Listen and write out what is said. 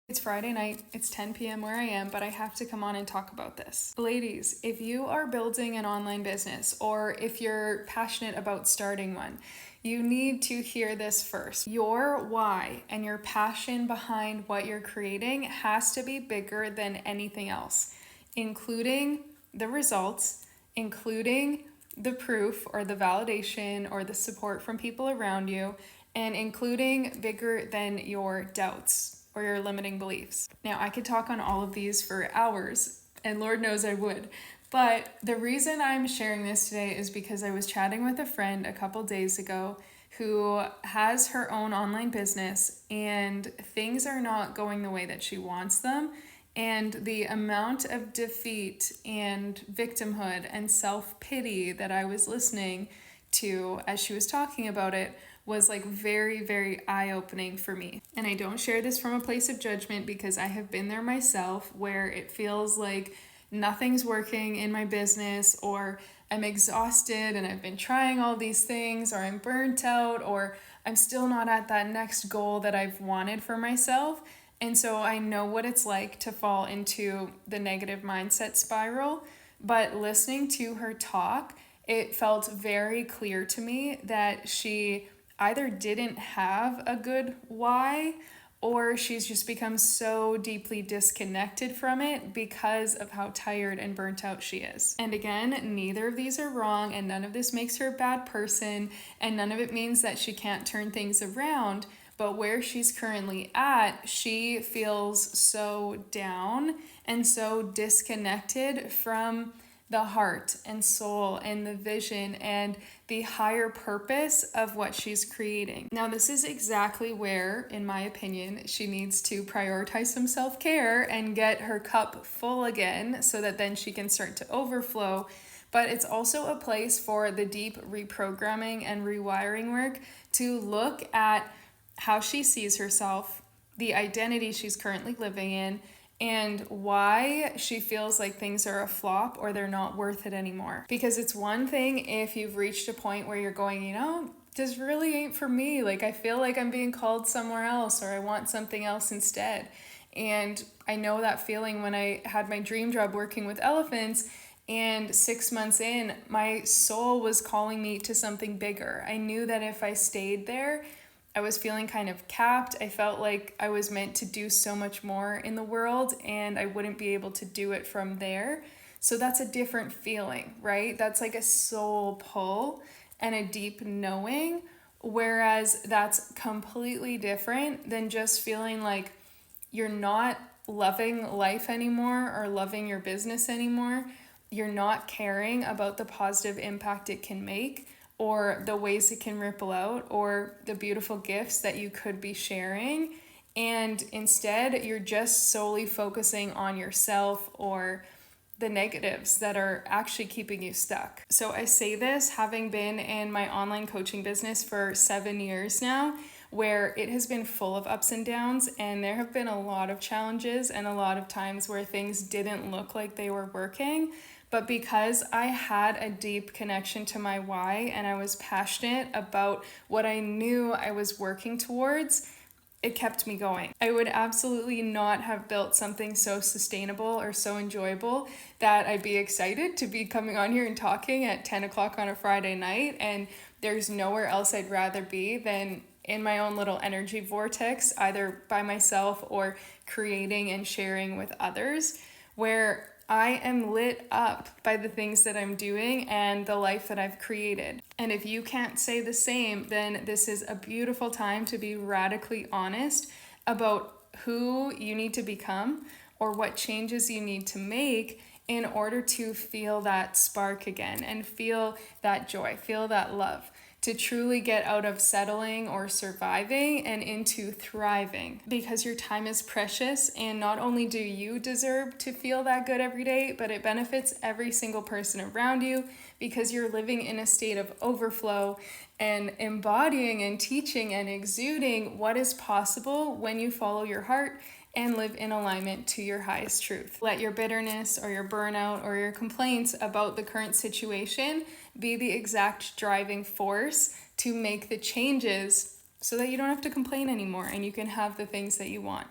It's Friday night, it's 10 p.m. where I am, but I have to come on and talk about this. Ladies, if you are building an online business or if you're passionate about starting one, you need to hear this first. Your why and your passion behind what you're creating has to be bigger than anything else, including the results, including the proof or the validation or the support from people around you, and including bigger than your doubts or your limiting beliefs. Now, I could talk on all of these for hours, and Lord knows I would. But the reason I'm sharing this today is because I was chatting with a friend a couple days ago who has her own online business, and things are not going the way that she wants them. And the amount of defeat and victimhood and self-pity that I was listening to as she was talking about it was like very, very eye-opening for me. And I don't share this from a place of judgment because I have been there myself, where it feels like nothing's working in my business, or I'm exhausted and I've been trying all these things, or I'm burnt out, or I'm still not at that next goal that I've wanted for myself. And so I know what it's like to fall into the negative mindset spiral. But listening to her talk, it felt very clear to me that she either didn't have a good why, or she's just become so deeply disconnected from it because of how tired and burnt out she is. And again, neither of these are wrong, and none of this makes her a bad person, and none of it means that she can't turn things around. But where she's currently at, she feels so down and so disconnected from the heart and soul and the vision and the higher purpose of what she's creating. Now, this is exactly where, in my opinion, she needs to prioritize some self-care and get her cup full again so that then she can start to overflow. But it's also a place for the deep reprogramming and rewiring work to look at how she sees herself, the identity she's currently living in, and why she feels like things are a flop or they're not worth it anymore. Because it's one thing if you've reached a point where you're going, this really ain't for me. Like, I feel like I'm being called somewhere else, or I want something else instead. And I know that feeling when I had my dream job working with elephants, and 6 months in, my soul was calling me to something bigger. I knew that if I stayed there, I was feeling kind of capped. I felt like I was meant to do so much more in the world, and I wouldn't be able to do it from there. So that's a different feeling, right? That's like a soul pull and a deep knowing, whereas that's completely different than just feeling like you're not loving life anymore or loving your business anymore. You're not caring about the positive impact it can make, or the ways it can ripple out, or the beautiful gifts that you could be sharing. And instead, you're just solely focusing on yourself or the negatives that are actually keeping you stuck. So I say this having been in my online coaching business for 7 years now, where it has been full of ups and downs, and there have been a lot of challenges and a lot of times where things didn't look like they were working. But because I had a deep connection to my why and I was passionate about what I knew I was working towards, it kept me going. I would absolutely not have built something so sustainable or so enjoyable that I'd be excited to be coming on here and talking at 10 o'clock on a Friday night. And there's nowhere else I'd rather be than in my own little energy vortex, either by myself or creating and sharing with others, where I am lit up by the things that I'm doing and the life that I've created. And if you can't say the same, then this is a beautiful time to be radically honest about who you need to become or what changes you need to make in order to feel that spark again and feel that joy, feel that love, to truly get out of settling or surviving and into thriving, because your time is precious, and not only do you deserve to feel that good every day, but it benefits every single person around you, because you're living in a state of overflow and embodying and teaching and exuding what is possible when you follow your heart and live in alignment to your highest truth. Let your bitterness or your burnout or your complaints about the current situation be the exact driving force to make the changes so that you don't have to complain anymore and you can have the things that you want.